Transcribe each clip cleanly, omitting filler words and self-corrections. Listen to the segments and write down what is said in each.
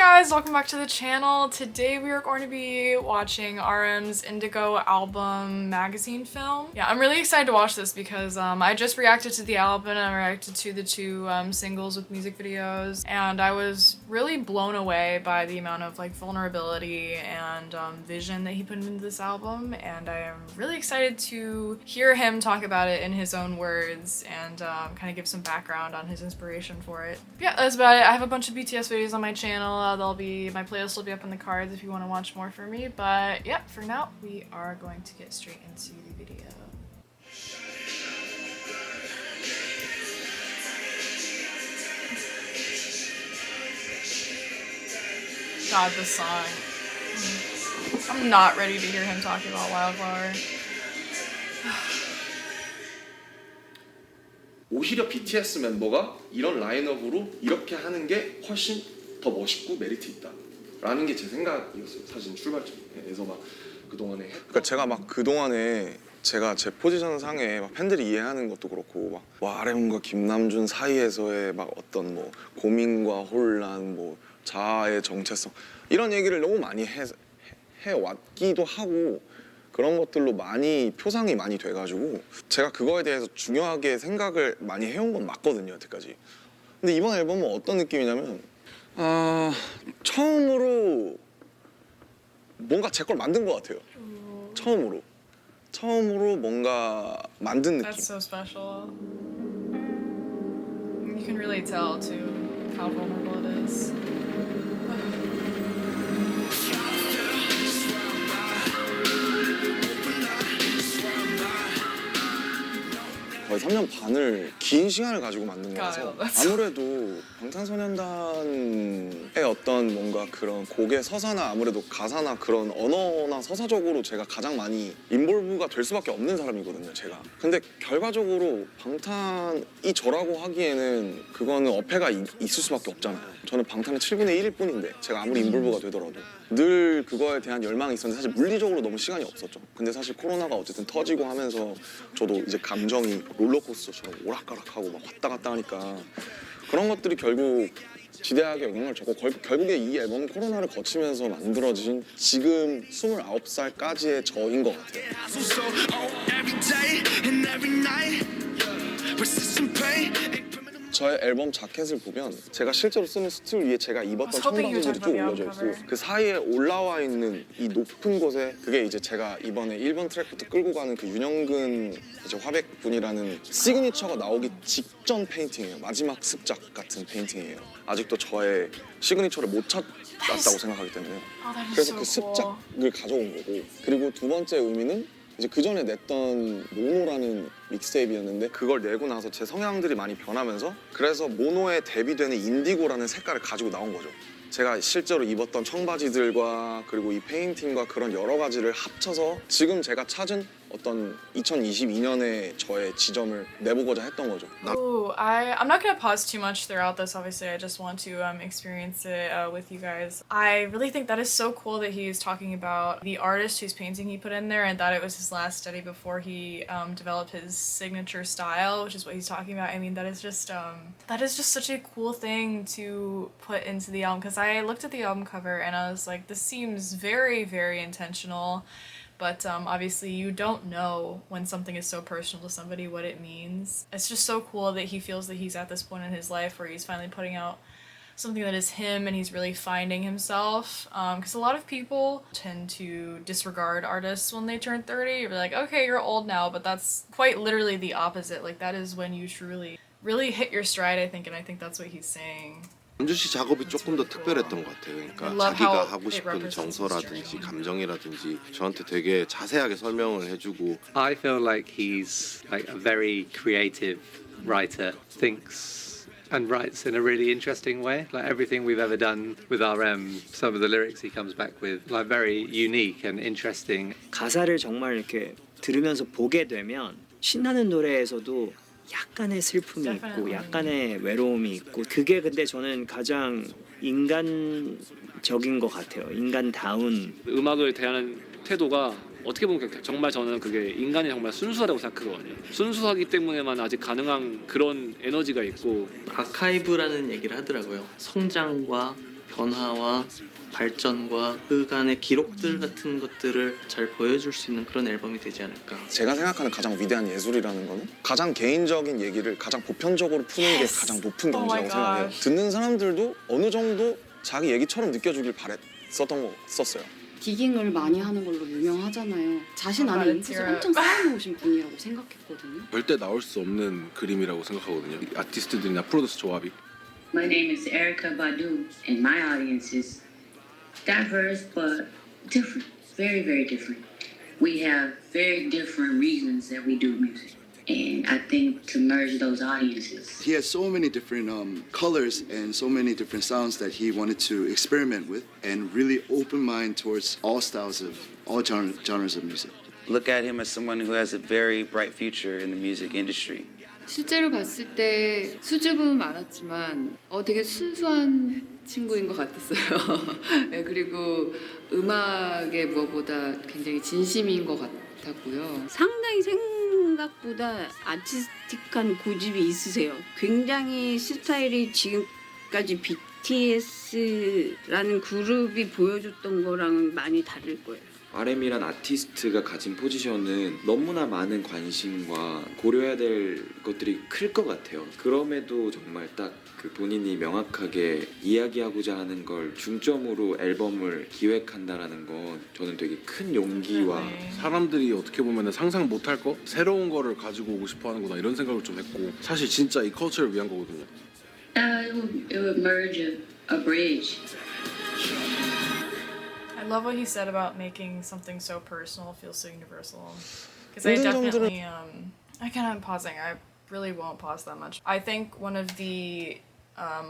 guys, welcome back to the channel. Today we are going to be watching RM's Indigo album magazine film. Yeah, I'm really excited to watch this because I just reacted to the album and I reacted to the two singles with music videos, and I was really blown away by the amount of like vulnerability and vision that he put into this album, and I am really excited to hear him talk about it in his own words and kind of give some background on his inspiration for it. Yeah, that's about it. I have a bunch of BTS videos on my channel. My playlist will be up in the cards if you want to watch more from me. But yeah, for now, we are going to get straight into the video. God, this song. I'm not ready to hear him talking about Wildflower. 오히려 BTS 멤버가 이런 라인업으로 이렇게 하는 게 훨씬 더 멋있고 메리트 있다 라는 게 제 생각이었어요. 사실 출발점에서 막 그동안에 그러니까 제가 막 그동안에 제가 제 포지션 상에 막 팬들이 이해하는 것도 그렇고 막 RM과 김남준 사이에서의 막 어떤 뭐 고민과 혼란, 뭐 자아의 정체성 이런 얘기를 너무 많이 해왔기도 하고 그런 것들로 많이 표상이 많이 돼가지고 제가 그거에 대해서 중요하게 생각을 많이 해온 건 맞거든요, 여태까지. 근데 이번 앨범은 어떤 느낌이냐면 처음으로 뭔가 제 걸 만든 것 같아요. 처음으로 뭔가 만든 느낌. That's so special. You can really tell too how vulnerable it is. 거의 3년 반을 긴 시간을 가지고 만든 거라서 맞아. 아무래도 방탄소년단의 어떤 뭔가 그런 곡의 서사나 아무래도 가사나 그런 언어나 서사적으로 제가 가장 많이 인볼브가 될 수밖에 없는 사람이거든요, 제가. 근데 결과적으로 방탄이 저라고 하기에는 그거는 어폐가 있을 수밖에 없잖아요. 저는 방탄의 7분의 1일 뿐인데 제가 아무리 인볼브가 되더라도 늘 그거에 대한 열망이 있었는데 사실 물리적으로 너무 시간이 없었죠. 근데 사실 코로나가 어쨌든 터지고 하면서 저도 이제 감정이 롤러코스터처럼 오락가락하고 막 왔다 갔다 하니까 그런 것들이 결국 지대하게 영향을 줬고 결국에 이 앨범은 코로나를 거치면서 만들어진 지금 29살까지의 저인 것 같아요. 저의 앨범 자켓을 보면 제가 실제로 쓰는 스틸 위에 제가 입었던 청바지들이 쭉 올려져 있고 그 사이에 올라와 있는 이 높은 곳에 그게 이제 제가 이번에 1번 트랙부터 끌고 가는 그 윤영근 이제 화백분이라는 시그니처가 나오기 직전 페인팅이에요. 마지막 습작 같은 페인팅이에요. 아직도 저의 시그니처를 못 찾았다고 생각하기 때문에 그래서 그 습작을 가져온 거고, 그리고 두 번째 의미는 이제 그 전에 냈던 모노라는 믹스테이프였는데 그걸 내고 나서 제 성향들이 많이 변하면서 그래서 모노에 대비되는 인디고라는 색깔을 가지고 나온 거죠. 제가 실제로 입었던 청바지들과 그리고 이 페인팅과 그런 여러 가지를 합쳐서 지금 제가 찾은 어떤 2022년의 저의 지점을 내보고자 했던 거죠. Ooh, I'm not gonna pause too much throughout this. Obviously, I just want to experience it with you guys. I really think that is so cool that he's talking about the artist whose painting he put in there and that it was his last study before he developed his signature style, which is what he's talking about. I mean, that is just such a cool thing to put into the album, because I looked at the album cover and I was like, this seems very, very intentional. But obviously you don't know when something is so personal to somebody what it means. It's just so cool that he feels that he's at this point in his life where he's finally putting out something that is him and he's really finding himself. Because a lot of people tend to disregard artists when they turn 30. You're like, okay, you're old now, but that's quite literally the opposite. Like that is when you truly, really hit your stride, I think, and I think that's what he's saying. 남준 씨 작업이 조금 더 특별했던 것 같아요. 그러니까 자기가 하고 싶은 정서라든지 감정이라든지 저한테 되게 자세하게 설명을 해주고. I feel like he's like a very creative writer, thinks and writes in a really interesting way. Like everything we've ever done with RM, some of the lyrics he comes back with, like very unique and interesting. 가사를 정말 이렇게 들으면서 보게 되면 신나는 노래에서도 약간의 슬픔이 있고 약간의 외로움이 있고, 그게 근데 저는 가장 인간적인 것 같아요. 인간다운. 음악을 대하는 태도가 어떻게 보면 정말 저는 그게 인간이 정말 순수하다고 생각하거든요. 순수하기 때문에만 아직 가능한 그런 에너지가 있고. 아카이브라는 얘기를 하더라고요. 성장과 변화와 발전과 그간의 기록들 같은 것들을 잘 보여줄 수 있는 그런 앨범이 되지 않을까. 제가 생각하는 가장 위대한 예술이라는 거는 가장 개인적인 얘기를 가장 보편적으로 푸는 게 가장 높은 경지라고 생각해요. 듣는 사람들도 어느 정도 자기 얘기처럼 느껴주길 바랬었어요. 디깅을 많이 하는 걸로 유명하잖아요. 자신 안에 인풋을 엄청 쌓아놓으신 분이라고 생각했거든요. 절대 나올 수 없는 그림이라고 생각하거든요. 아티스트들이나 프로듀서 조합이. My name is Erica Badu, and my audience is diverse but different, very, very different. We have very different reasons that we do music. And I think to merge those audiences. He has so many different colors and so many different sounds that he wanted to experiment with and really open mind towards all styles of all genres of music. Look at him as someone who has a very bright future in the music industry. 실제로 봤을 때 수줍음은 많았지만 되게 순수한 친구인 것 같았어요. 네, 그리고 음악에 무엇보다 굉장히 진심인 것 같았고요. 상당히 생각보다 아티스틱한 고집이 있으세요. 굉장히 스타일이 지금까지 BTS라는 그룹이 보여줬던 거랑은 많이 다를 거예요. RM이란 아티스트가 가진 포지션은 너무나 많은 관심과 고려해야 될 것들이 클 것 같아요. 그럼에도 정말 딱 그 본인이 명확하게 이야기하고자 하는 걸 중점으로 앨범을 기획한다라는 건 저는 되게 큰 용기와 사람들이 어떻게 보면 상상 못할 거 새로운 거를 가지고 오고 싶어 하는구나 이런 생각을 좀 했고 사실 진짜 이 컬처를 위한 거거든요. It would merge a bridge. I love what he said about making something so personal feel so universal. Because I definitely, I'm pausing. I really won't pause that much. I think one of the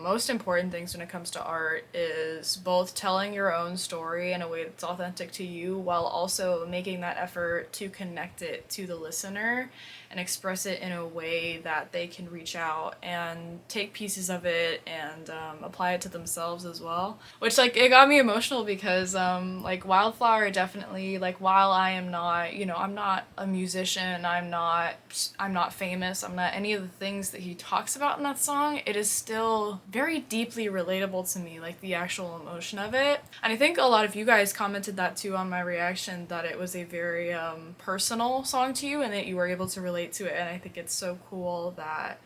most important things when it comes to art is both telling your own story in a way that's authentic to you while also making that effort to connect it to the listener and express it in a way that they can reach out and take pieces of it and apply it to themselves as well. Which it got me emotional because Wildflower definitely, while I am not, I'm not a musician, I'm not famous, I'm not any of the things that he talks about in that song, it is still very deeply relatable to me, the actual emotion of it. And I think a lot of you guys commented that too on my reaction, that it was a very personal song to you and that you were able to relate to it. And I think it's so cool that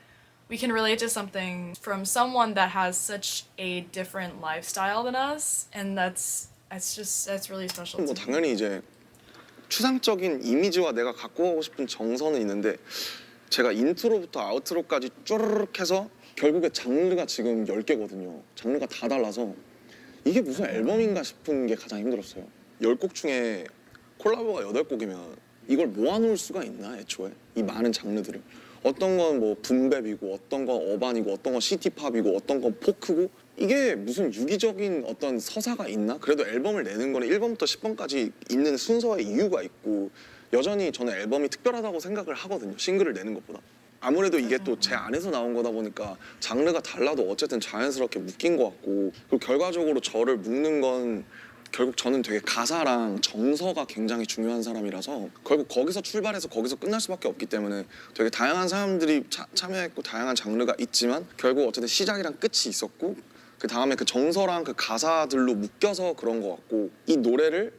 we can relate to something from someone that has such a different lifestyle than us, and that's really special. 뭐 당연히 이제 추상적인 이미지와 내가 갖고 가고 싶은 정서는 있는데 제가 인트로부터 아우트로까지 쭈르륵 해서 결국에 장르가 지금 10개거든요. 장르가 다 달라서 이게 무슨 앨범인가 싶은 게 가장 힘들었어요. 10곡 중에 콜라보가 8곡이면 이걸 모아놓을 수가 있나 애초에? 이 많은 장르들을. 어떤 건 뭐 붐랩이고 어떤 건 어반이고 어떤 건 시티팝이고 어떤 건 포크고 이게 무슨 유기적인 어떤 서사가 있나? 그래도 앨범을 내는 거는 1번부터 10번까지 있는 순서의 이유가 있고 여전히 저는 앨범이 특별하다고 생각을 하거든요. 싱글을 내는 것보다. 아무래도 이게 또 제 안에서 나온 거다 보니까 장르가 달라도 어쨌든 자연스럽게 묶인 것 같고 그리고 결과적으로 저를 묶는 건 결국 저는 되게 가사랑 정서가 굉장히 중요한 사람이라서 결국 거기서 출발해서 거기서 끝날 수밖에 없기 때문에 되게 다양한 사람들이 참여했고 다양한 장르가 있지만 결국 어쨌든 시작이랑 끝이 있었고 그 다음에 그 정서랑 그 가사들로 묶여서 그런 것 같고 이 노래를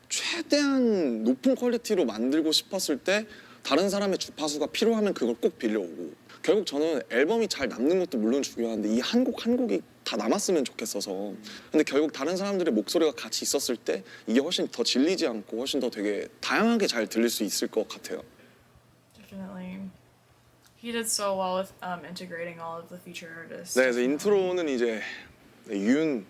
최대한 높은 퀄리티로 만들고 싶었을 때 다른 사람의 주파수가 필요하면 그걸 꼭 빌려오고 결국 저는 앨범이 잘 남는 것도 물론 중요한데 이 한 곡 한 곡이 다 남았으면 좋겠어서 근데 결국 다른 사람들의 목소리가 같이 있었을 때 이게 훨씬 더 질리지 않고 훨씬 더 되게 다양하게 잘 들릴 수 있을 것 같아요. Definitely. He did so well with integrating all of the feature artists. 네, 그래서 인트로는 이제 윤이에요,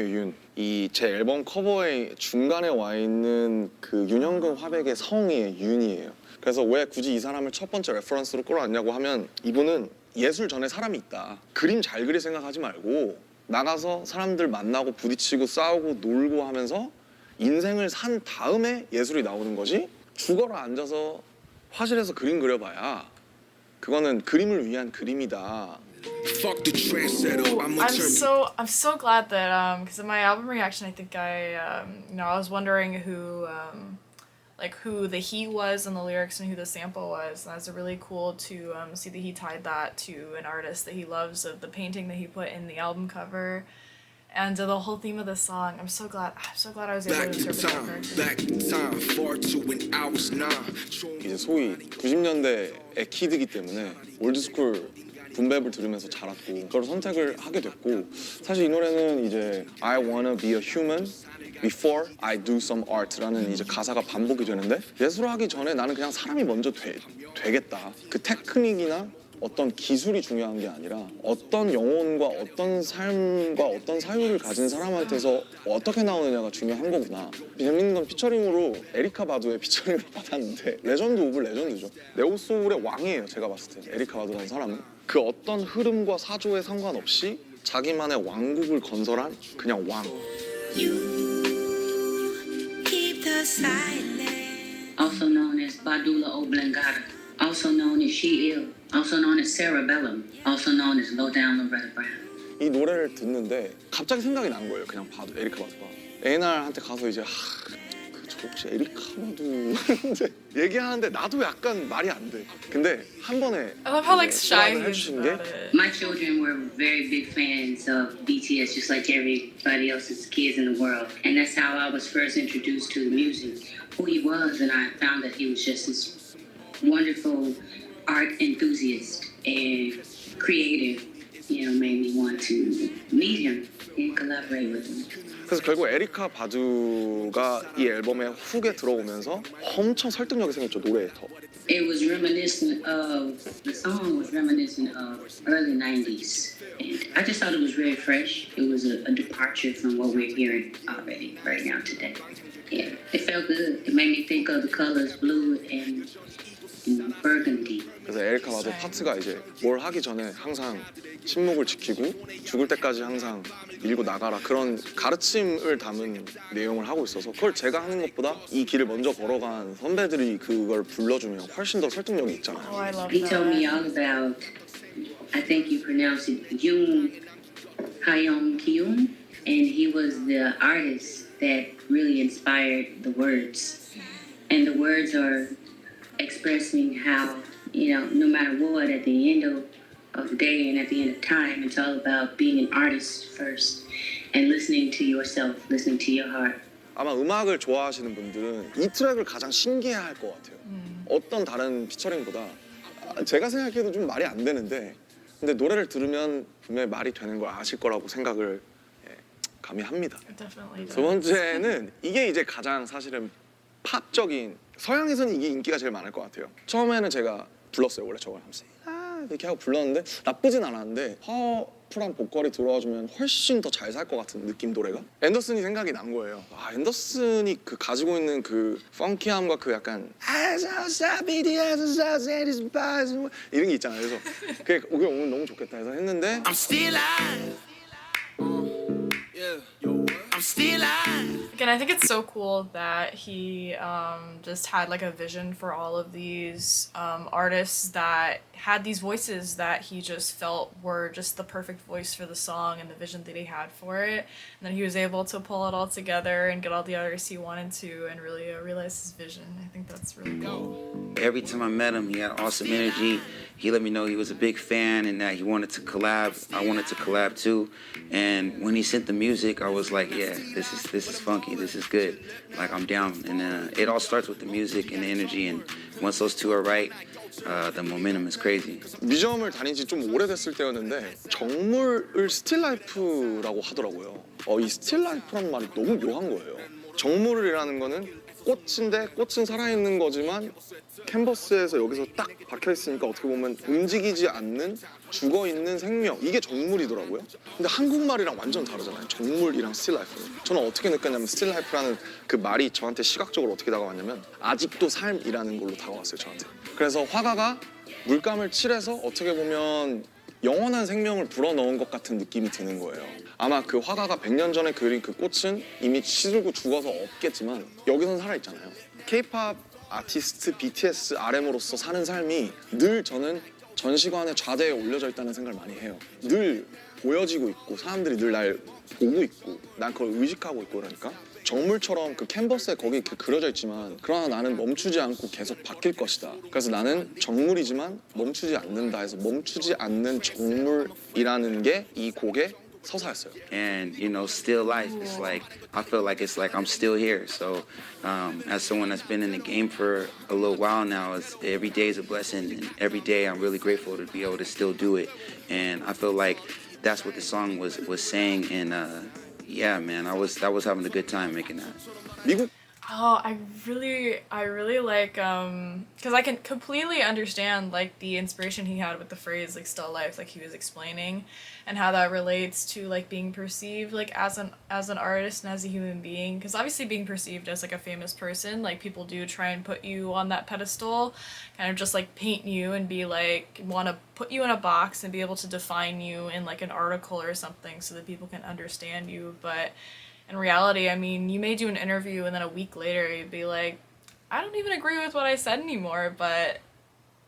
윤. 이 제 앨범 커버에 중간에 와 있는 그 윤형근 화백의 성이 윤이에요. 그래서 왜 굳이 이 사람을 첫 번째 레퍼런스로 끌어왔냐고 하면 이분은 예술 전에 사람이 있다. 그림 잘 그릴 생각하지 말고 나가서 사람들 만나고 부딪히고 싸우고 놀고 하면서 인생을 산 다음에 예술이 나오는 거지 죽어라 앉아서 화실에서 그림 그려봐야 그거는 그림을 위한 그림이다. I'm so glad that because in my album reaction I think I was wondering who the he was in the lyrics and who the sample was, and that's really cool to see that he tied that to an artist that he loves, of the painting that he put in the album cover. And the whole theme of the song, I'm so glad I was able to interpret that character. 이제 소위 90년대의 키드이기 때문에 올드스쿨 붐랩을 들으면서 자랐고 그걸 선택을 하게 됐고 사실 이 노래는 이제 I wanna be a human before I do some art라는 이제 가사가 반복이 되는데 예술을 하기 전에 나는 그냥 사람이 먼저 되겠다. 그 테크닉이나 어떤 기술이 중요한 게 아니라 어떤 영혼과 어떤 삶과 어떤 사유를 가진 사람한테서 어떻게 나오느냐가 중요한 거구나. 재밌는 건 피처링으로 에리카 바두의 피처링을 받았는데 레전드 오브 레전드죠. 네오소울의 왕이에요. 제가 봤을 때 에리카 바두라는 사람은 그 어떤 흐름과 사조에 상관없이 자기만의 왕국을 건설한 그냥 왕. Also known as Badula Oblongata, also known as She Ill, also known as Cerebellum, also known as Low Down Loretta Brown. 이 노래를 듣는데 갑자기 생각이 난 거예요. 그냥 바두, 에리카 바두가. 에날한테 가서 이제 저 혹시 에리카 바두 얘기하는데 나도 약간 말이 안 돼. 근데 한 번에 I love how like shy he is 해주신 게 about it. My children were very big fans of BTS, just like everybody else's kids in the world. And that's how I was first introduced to the music, who he was, and I found that he was just this wonderful art enthusiast and creative. You know, made me want to meet him and collaborate with him. 그래서 결국 에리카 바두가 이 앨범의 훅에 들어오면서 엄청 설득력이 생겼죠. 노래에 더. It was reminiscent of, the song was reminiscent of early 90s. And I just thought it was very fresh. It was a departure from what we're hearing already right now today. Yeah, it felt good. It made me think of the colors blue and burgundy. 그래서 에리카 바두 파트가 이제 뭘 하기 전에 항상 침묵을 지키고 죽을 때까지 항상 밀고 나가라 그런 가르침을 담은 내용을 하고 있어서 그걸 제가 하는 것보다 이 길을 먼저 걸어간 선배들이 그걸 불러주면 훨씬 더 설득력이 있잖아요. Oh, I love He told me that. all about, I think you pronounce it Yoon Hyung Kyun, and he was the artist that really inspired the words. And the words are expressing how, you know, no matter what, at the end of the day and at the end of time, it's all about being an artist first and listening to yourself, listening to your heart. 아마 음악을 좋아하시는 분들은 이 트랙을 가장 신기해할 것 같아요. 어떤 다른 피처링보다 제가 생각해도 좀 말이 안 되는데 근데 노래를 들으면 분명히 말이 되는 걸 아실 거라고 생각을 감히 합니다. Definitely 두 번째는 이게 이제 가장 사실은 팝적인 서양에서는 이게 인기가 제일 많을 것 같아요. 처음에는 제가 불렀어요. 원래 저걸 하면서 이렇게 하고 불렀는데 나쁘진 않았는데 파워풀한 보컬이 들어와주면 훨씬 더 잘 살 것 같은 느낌 노래가 앤더슨이 생각이 난 거예요. 아 앤더슨이 그 가지고 있는 그 펑키함과 그 약간 이런 게 있잖아요. 그래서 그게 오늘 너무 좋겠다 해서 했는데 I'm still alive. I'm still alive. Again, I think it's so cool that he just had like a vision for all of these artists that had these voices that he just felt were just the perfect voice for the song and the vision that he had for it. And then he was able to pull it all together and get all the artists he wanted to and really realize his vision. I think that's really cool. Every time I met him, he had awesome energy. He let me know he was a big fan and that he wanted to collab. I wanted to collab too. And when he sent the music, I was like, yeah, this is funky. This is good. Like I'm down. And it all starts with the music and the energy. And once those two are right, the momentum is crazy. 뮤지엄을 다닌 지 좀 오래됐을 때였는데 정물을 스틸라이프라고 하더라고요. 이 스틸라이프라는 말이 너무 묘한 거예요. 정물이라는 거는 꽃인데 꽃은 살아있는 거지만 캔버스에서 여기서 딱 박혀있으니까 어떻게 보면 움직이지 않는 죽어있는 생명 이게 정물이더라고요. 근데 한국말이랑 완전 다르잖아요. 정물이랑 스틸라이프는. 저는 어떻게 느꼈냐면 스틸라이프라는 그 말이 저한테 시각적으로 어떻게 다가왔냐면 아직도 삶이라는 걸로 다가왔어요. 저한테. 그래서 화가가 물감을 칠해서 어떻게 보면 영원한 생명을 불어넣은 것 같은 느낌이 드는 거예요. 아마 그 화가가 100년 전에 그린 그 꽃은 이미 시들고 죽어서 없겠지만 여기선 살아있잖아요. K-pop 아티스트 BTS RM으로서 사는 삶이 늘 저는 전시관의 좌대에 올려져 있다는 생각을 많이 해요. 늘 보여지고 있고 사람들이 늘 날 보고 있고 난 그걸 의식하고 있고 그러니까 정물처럼 그 캔버스에 거기 이렇게 그려져 있지만 그러나 나는 멈추지 않고 계속 바뀔 것이다. 그래서 나는 정물이지만 멈추지 않는다 해서 멈추지 않는 정물이라는 게 이 곡의 서사였어요. And you know, still life. It's like I feel like it's like I'm still here. So, as someone that's been in the game for a little while now, every day is a blessing, and every day I'm really grateful to be able to still do it. And I feel like that's what the song was saying. And yeah, man, I was having a good time making that. 미국 Oh, I really like because I can completely understand like the inspiration he had with the phrase like still life, like he was explaining, and how that relates to like being perceived like as an artist and as a human being. Because obviously being perceived as like a famous person, like people do try and put you on that pedestal, kind of just like paint you and be like want to put you in a box and be able to define you in like an article or something so that people can understand you, but in reality, I mean, you may do an interview and then a week later you'd be like, I don't even agree with what I said anymore, but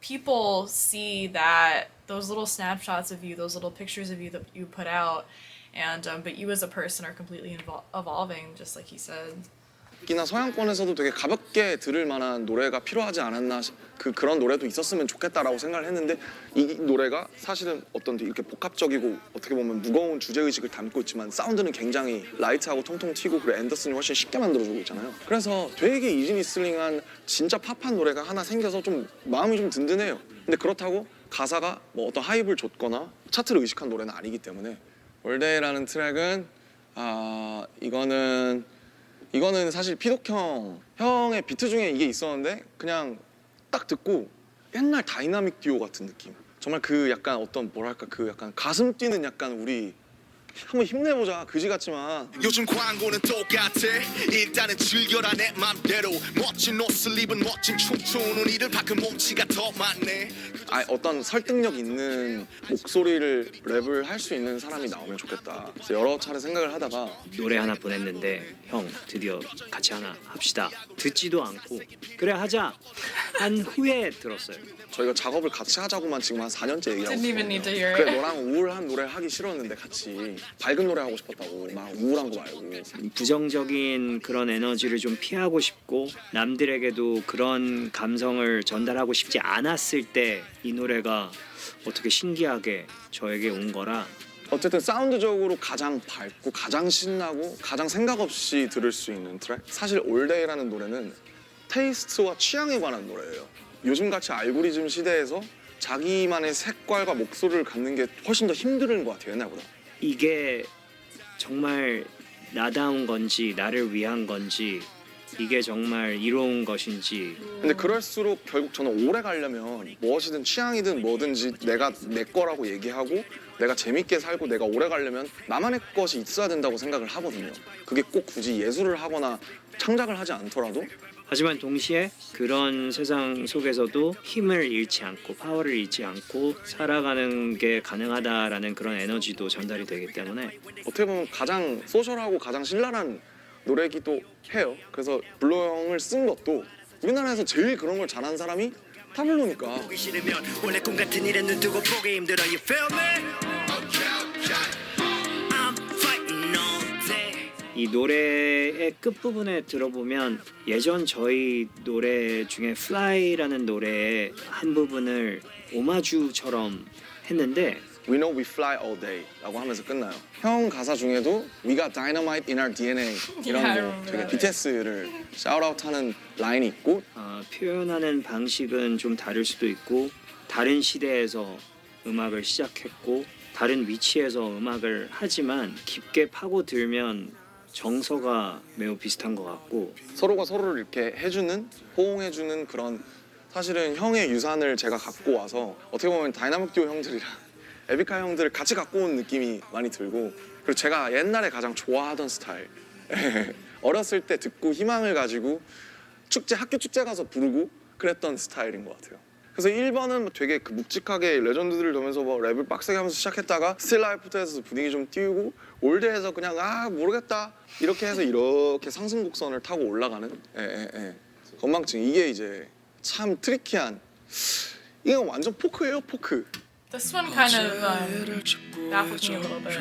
people see that, those little snapshots of you, those little pictures of you that you put out, and but you as a person are completely evolving, just like he said. 특히나 서양권에서도 되게 가볍게 들을 만한 노래가 필요하지 않았나 그런 노래도 있었으면 좋겠다라고 생각을 했는데 이 노래가 사실은 어떤 이렇게 복합적이고 어떻게 보면 무거운 주제의식을 담고 있지만 사운드는 굉장히 라이트하고 통통 튀고 그리고 앤더슨이 훨씬 쉽게 만들어주고 있잖아요. 그래서 되게 이지리슬링한 진짜 팝한 노래가 하나 생겨서 좀 마음이 좀 든든해요. 근데 그렇다고 가사가 뭐 어떤 하입을 줬거나 차트를 의식한 노래는 아니기 때문에 올데이라는 트랙은 이거는 사실 피독 형의 비트 중에 이게 있었는데 그냥 딱 듣고 옛날 다이나믹 듀오 같은 느낌. 정말 그 약간 어떤 뭐랄까 그 약간 가슴 뛰는 약간 우리 한번 힘내보자 그지 같지만 요즘 광고는 똑같아 일단은 즐겨라 내 맘대로 멋진 옷을 입은 멋진 춤추는 이들 밖은 몸치가 더 많네 어떤 설득력 있는 목소리를 랩을 할 수 있는 사람이 나오면 좋겠다. 그래서 여러 차례 생각을 하다가 노래 하나 보냈는데 형 드디어 같이 하나 합시다. 듣지도 않고 그래 하자 한 후에 들었어요. 저희가 작업을 같이 하자고만 지금 한 4년째 얘기하고 Didn't even need to hear 그래 it. 너랑 우울한 노래 하기 싫었는데 같이 밝은 노래 하고 싶었다고 막 우울한 거 말고 부정적인 그런 에너지를 좀 피하고 싶고 남들에게도 그런 감성을 전달하고 싶지 않았을 때 이 노래가 어떻게 신기하게 저에게 온 거라 어쨌든 사운드적으로 가장 밝고 가장 신나고 가장 생각 없이 들을 수 있는 트랙. 사실 올데이라는 노래는 테이스트와 취향에 관한 노래예요. 요즘같이 알고리즘 시대에서 자기만의 색깔과 목소리를 갖는 게 훨씬 더 힘든 것 같아요, 옛날보다. 이게 정말 나다운 건지 나를 위한 건지 이게 정말 이로운 것인지 근데 그럴수록 결국 저는 오래 가려면 무엇이든 취향이든 뭐든지 내가 내 거라고 얘기하고 내가 재밌게 살고 내가 오래 가려면 나만의 것이 있어야 된다고 생각을 하거든요. 그게 꼭 굳이 예술을 하거나 창작을 하지 않더라도 하지만 동시에 그런 세상 속에서도 힘을 잃지 않고 파워를 잃지 않고 살아가는 게 가능하다라는 그런 에너지도 전달이 되기 때문에 어떻게 보면 가장 소셜하고 가장 신랄한 노래기도 해요. 그래서 블로 형을 쓴 것도 우리나라에서 제일 그런 걸 잘하는 사람이 타블로니까. 보기 싫으면 원래 꿈 같은 일에 눈 뜨고 보기 힘들어 You feel me? I'm fighting all day 이 노래의 끝부분에 들어보면 예전 저희 노래 중에 Fly라는 노래의 한 부분을 오마주처럼 했는데 We know we fly all day 라고 하면서 끝나요. 형 가사 중에도 We got dynamite in our DNA 이런 뭐 되게 BTS를 샤웃아웃하는 라인이 있고 표현하는 방식은 좀 다를 수도 있고 다른 시대에서 음악을 시작했고 다른 위치에서 음악을 하지만 깊게 파고들면 정서가 매우 비슷한 것 같고 서로가 서로를 이렇게 해주는 호응해주는 그런 사실은 형의 유산을 제가 갖고 와서 어떻게 보면 다이나믹 듀오 형들이랑 에픽하이 형들을 같이 갖고 온 느낌이 많이 들고 그리고 제가 옛날에 가장 좋아하던 스타일 어렸을 때 듣고 희망을 가지고 학교 축제 가서 부르고 그랬던 스타일인 것 같아요. 그래서 1번은 되게 그 묵직하게 레전드들을 보면서 뭐 랩을 빡세게 하면서 시작했다가 스틸 라이프부터 분위기 좀 띄우고 올드에서 그냥 모르겠다 이렇게 해서 이렇게 상승 곡선을 타고 올라가는 건망증. 이게 이제 참 트리키한 이건 완전 포크예요, 포크. This one kind of baffles me a little bit.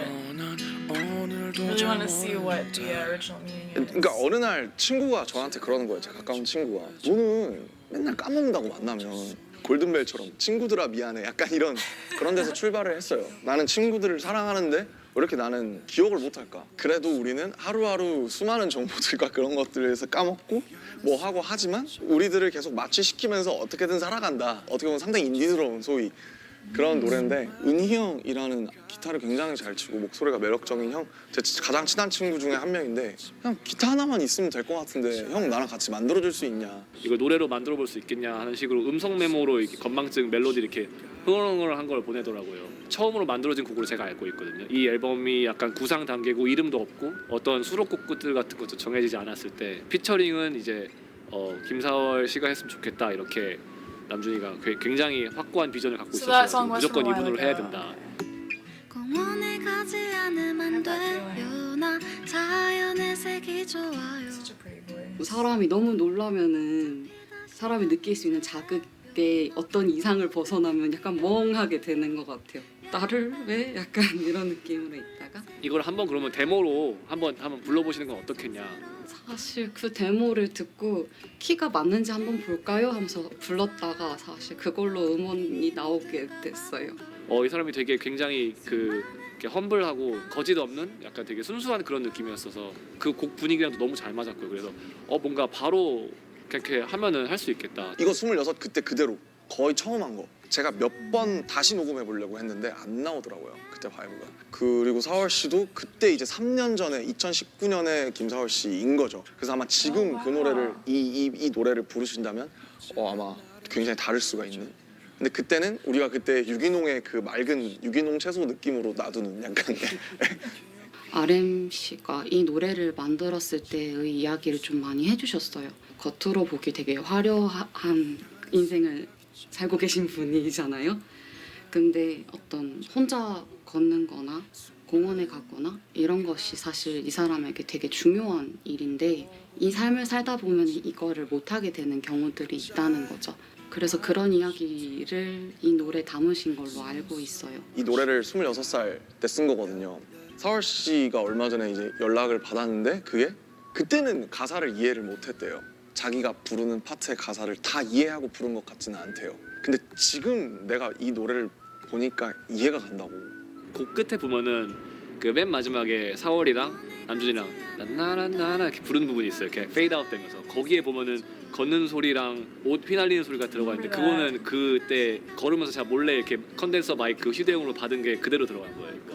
Really want to see what the original meaning is. 그러니까 어느 날 친구가 저한테 그러는 거예요. 제 가까운 친구가 너는 맨날 까먹는다고 만나면 골든벨처럼 친구들아 미안해 약간 이런 그런 데서 출발을 했어요. 나는 친구들을 사랑하는데 왜 이렇게 나는 기억을 못할까? 그래도 우리는 하루하루 수많은 정보들과 그런 것들에서 까먹고 뭐 하고 하지만 우리들을 계속 마취시키면서 어떻게든 살아간다. 어떻게 보면 상당히 인디스러운 소위 그런 노래인데 은희 형이라는 기타를 굉장히 잘 치고 목소리가 매력적인 형, 제 가장 친한 친구 중에 한 명인데 그냥 기타 하나만 있으면 될 것 같은데 형 나랑 같이 만들어줄 수 있냐? 이걸 노래로 만들어 볼 수 있겠냐 하는 식으로 음성 메모로 이렇게 건망증 멜로디 이렇게 흥얼흥얼한 걸 보내더라고요. 처음으로 만들어진 곡으로 제가 알고 있거든요. 이 앨범이 약간 구상 단계고 이름도 없고 어떤 수록곡들 같은 것도 정해지지 않았을 때 피처링은 이제 김사월 씨가 했으면 좋겠다 이렇게 남준이가 굉장히 확고한 비전을 갖고 있어서 무조건 이분으로 해야 된다. 공원에 가지 않으면 돼요. 나 자연의 색이 좋아요. 사람이 너무 놀라면은 사람이 느낄 수 있는 자극에 어떤 이상을 벗어나면 약간 멍하게 되는 것 같아요. 나를 왜? 약간 이런 느낌으로 있다가 이걸 한번 그러면 데모로 한번 불러보시는 건 어떻겠냐. 사실 그 데모를 듣고 키가 맞는지 한번 볼까요? 하면서 불렀다가 사실 그걸로 음원이 나오게 됐어요. 이 사람이 되게 굉장히 이렇게 험블하고 거짓 없는 약간 되게 순수한 그런 느낌이었어서 그 곡 분위기랑도 너무 잘 맞았고요. 그래서 뭔가 바로 그렇게 하면은 할 수 있겠다. 이거 26 그때 그대로 거의 처음 한 거. 제가 몇 번 다시 녹음해 보려고 했는데 안 나오더라고요. 그때 바이브가. 그리고 사월 씨도 그때 이제 3년 전에 2019년에 김사월 씨인 거죠. 그래서 아마 지금 그 노래를 이 노래를 부르신다면 아마 굉장히 다를 수가 있는. 근데 그때는 우리가 그때 유기농의 그 맑은 유기농 채소 느낌으로 놔두는 약간 RM 씨가 이 노래를 만들었을 때의 이야기를 좀 많이 해주셨어요. 겉으로 보기 되게 화려한 인생을 살고 계신 분이잖아요. 근데 어떤 혼자 걷는 거나 공원에 가거나 이런 것이 사실 이 사람에게 되게 중요한 일인데 이 삶을 살다 보면 이거를 못하게 되는 경우들이 있다는 거죠. 그래서 그런 이야기를 이 노래에 담으신 걸로 알고 있어요. 이 노래를 26살 때 쓴 거거든요. 사월 씨가 얼마 전에 이제 연락을 받았는데 그때는 가사를 이해를 못했대요. 자기가 부르는 파트의 가사를 다 이해하고 부른 것 같지는 않대요. 근데 지금 내가 이 노래를 보니까 이해가 간다고. 곡 끝에 보면은 그 맨 마지막에 사월이랑 남준이랑 나나나나 이렇게 부르는 부분이 있어요. 이렇게 페이드 아웃 되면서 거기에 보면은 걷는 소리랑 옷 휘날리는 소리가 들어가 있는데 그거는 그때 걸으면서 제가 몰래 이렇게 컨덴서 마이크 휴대용으로 받은 게 그대로 들어간 거예요.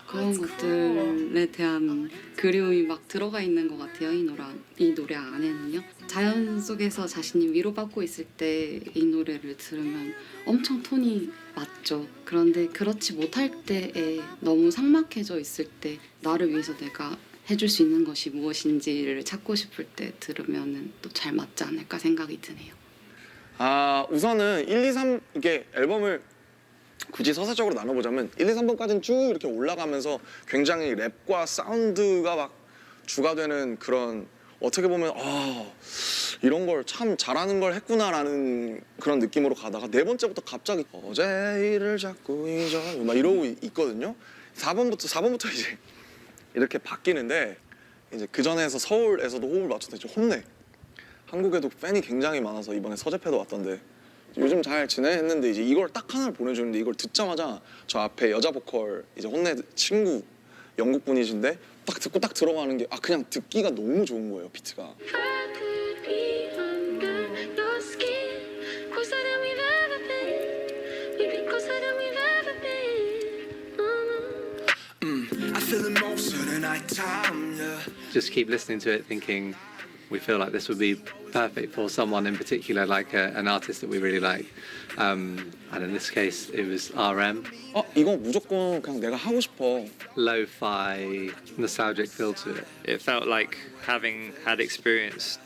그런 것들에 대한 그리움이 막 들어가 있는 것 같아요. 이 노래 안에는요. 자연 속에서 자신이 위로받고 있을 때 이 노래를 들으면 엄청 톤이 맞죠. 그런데 그렇지 못할 때에 너무 삭막해져 있을 때 나를 위해서 내가 해줄 수 있는 것이 무엇인지를 찾고 싶을 때 들으면 또 잘 맞지 않을까 생각이 드네요. 우선은 1, 2, 3 이게 앨범을 굳이 서사적으로 나눠보자면 1, 2, 3번까지는 쭉 이렇게 올라가면서 굉장히 랩과 사운드가 막 주가 되는 그런 어떻게 보면 이런 걸 참 잘하는 걸 했구나라는 그런 느낌으로 가다가 네 번째부터 갑자기 어제 일을 자꾸 잊어 막 이러고 있거든요. 4번부터 이제 이렇게 바뀌는데 이제 그 전에서 서울에서도 호흡을 맞췄다 이제 혼내. 한국에도 팬이 굉장히 많아서 이번에 서재패도 왔던데 요즘 잘 지내 했는데 이제 이걸 딱 하나를 보내주는데 이걸 듣자마자 저 앞에 여자 보컬 이제 혼내 친구 영국 분이신데 딱 듣고 딱 들어가는 게 그냥 듣기가 너무 좋은 거예요 비트가. Just keep listening to it thinking we feel like this would be perfect for someone in particular, like an artist that we really like. And in this case, it was RM. 이거 무조건 그냥 내가 하고 싶어. Lo-fi, nostalgic feel to it. It felt like having had experience,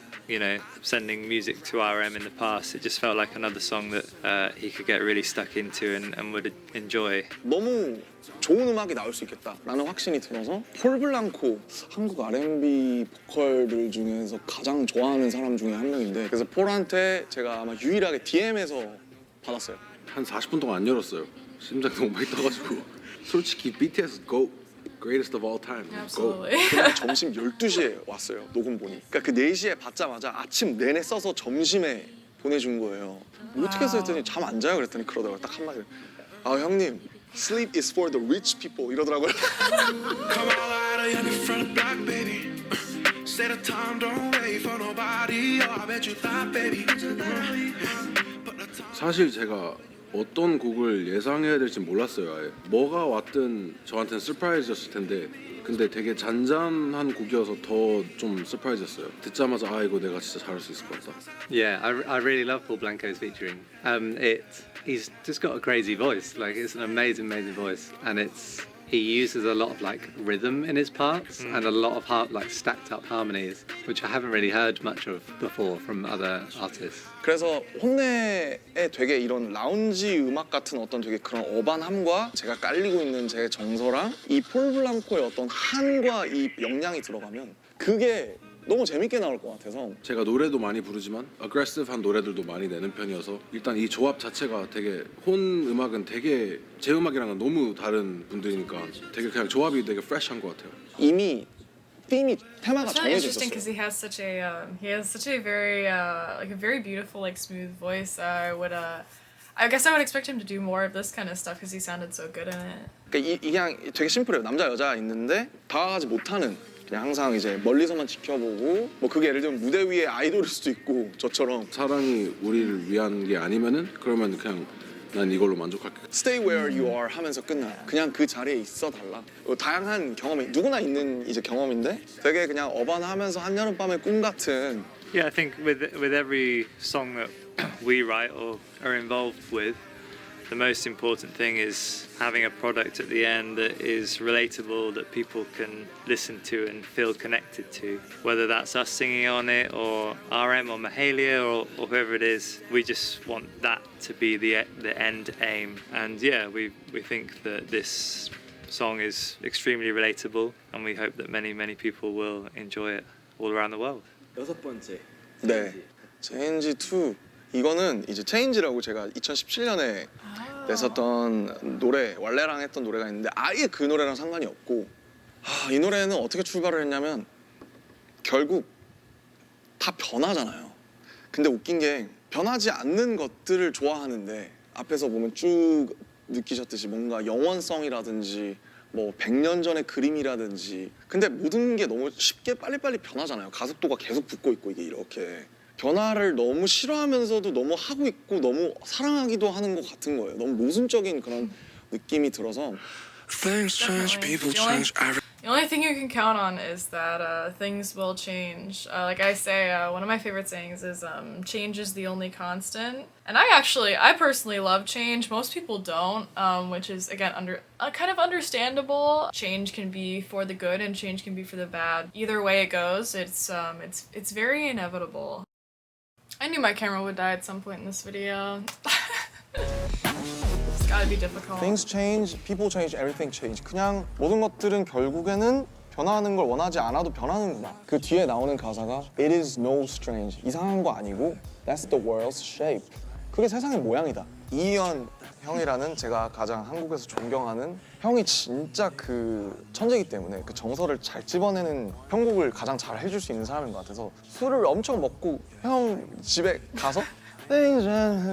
sending music to RM in the past. It just felt like another song that he could get really stuck into and would enjoy. 너무 좋은 음악이 나올 수 있겠다라는 확신이 들어서 폴 블랑코 한국 R&B 보컬들 중에서 가장 좋아하는 사람 중에 한 명인데 그래서 폴한테 제가 아마 유일하게 DM에서 받았어요. 한 40분 동안 안 열었어요. 심장이 너무 많이 떠가지고. 솔직히 BTS GOAT, greatest of all time. 그날 점심 12시에 왔어요. 녹음 보니. 그러니까 그 4시에 받자마자 아침 내내 써서 점심에 보내준 거예요. 어떻게 했어 했더니 잠 안 자요 그랬더니 그러더라고요. 딱 한마디로 형님 Sleep is for the rich people 이러더라고요. Come all out of your front block, baby. Set a time, don't wait for nobody. Oh, I bet you thought, baby. 사실 제가 어떤 곡을 예상해야 될지 몰랐어요. 아예. 뭐가 왔든 저한테는 서프라이즈였을 텐데 근데 되게 잔잔한 곡이어서 더 좀 서프라이즈였어요. 듣자마자 아 이거 내가 진짜 잘할 수 있을 것 같다. Yeah, I really love Paul Blanco's featuring. He's just got a crazy voice. Like it's an amazing voice, and he uses a lot of like rhythm in his parts and a lot of like stacked up harmonies, which I haven't really heard much of before from other artists. 그래서 혼내에 되게 이런 라운지 음악 같은 어떤 되게 그런 어반함과 제가 깔리고 있는 제 정서랑 이 폴 블랑코의 어떤 한과 이 영향이 들어가면 그게 너무 재밌게 나올 것 같아서 제가 노래도 많이 부르지만 어그레시브한 노래들도 많이 내는 편이어서 일단 이 조합 자체가 되게 혼 음악은 되게 제 음악이랑은 너무 다른 분들이니까 되게 그냥 조합이 되게 프레시한 것 같아요. 이미 테마가 It's really 정해져 interesting 있었어요. because he has such a very like a very beautiful like smooth voice. I guess I would expect him to do more of this kind of stuff because he sounded so good in it. 그러니까 이게 그냥 되게 심플해요. 남자 여자 있는데 다가가지 못하는 그냥 항상 이제 멀리서만 지켜보고 뭐 그게 예를 들면 무대 위에 아이돌일 수도 있고 저처럼 사랑이 우리를 위한 게 아니면은 그러면 그냥 난 이걸로 만족할게. Stay where you are 하면서 끝나요. 그냥 그 자리에 있어 달라. 다양한 경험이 누구나 있는 이제 경험인데 되게 그냥 어반하면서 한여름밤의 꿈 같은. Yeah, I think with every song that we write or are involved with, the most important thing is having a product at the end that is relatable, that people can listen to and feel connected to. Whether that's us singing on it or RM or Mahalia or whoever it is, we just want that to be the end aim. And yeah, we think that this song is extremely relatable, and we hope that many people will enjoy it all around the world. 6번째. 네, Change 2. 이거는 이제 Change라고 제가 2017년에 냈었던 노래, 왈레랑 했던 노래가 있는데 아예 그 노래랑 상관이 없고 이 노래는 어떻게 출발을 했냐면 결국 다 변하잖아요. 근데 웃긴 게 변하지 않는 것들을 좋아하는데 앞에서 보면 쭉 느끼셨듯이 뭔가 영원성이라든지 뭐 100년 전의 그림이라든지 근데 모든 게 너무 쉽게 빨리빨리 변하잖아요. 가속도가 계속 붙고 있고 이게 이렇게 변화를 너무 싫어하면서도 너무 하고 있고 너무 사랑하기도 하는 것 같은 거예요. 너무 모순적인 그런 느낌이 들어서 Things change, people change. The only thing you can count on is that things will change. Like I say, one of my favorite sayings is change is the only constant. And I personally love change. Most people don't, which is again kind of understandable. Change can be for the good and change can be for the bad. Either way it goes, it's very inevitable. I knew my camera would die at some point in this video. It's gotta be difficult. Things change, people change, everything change. 그냥 모든 것들은 결국에는 변화하는 걸 원하지 않아도 변하는구나. 그 뒤에 나오는 가사가 It is no strange. 이상한 거 아니고 That's the world's shape. 그게 세상의 모양이다. 이희연 형이라는 제가 가장 한국에서 존경하는 형이 진짜 그 천재이기 때문에 그 정서를 잘 집어내는 편곡을 가장 잘 해줄 수 있는 사람인 것 같아서 술을 엄청 먹고 형 집에 가서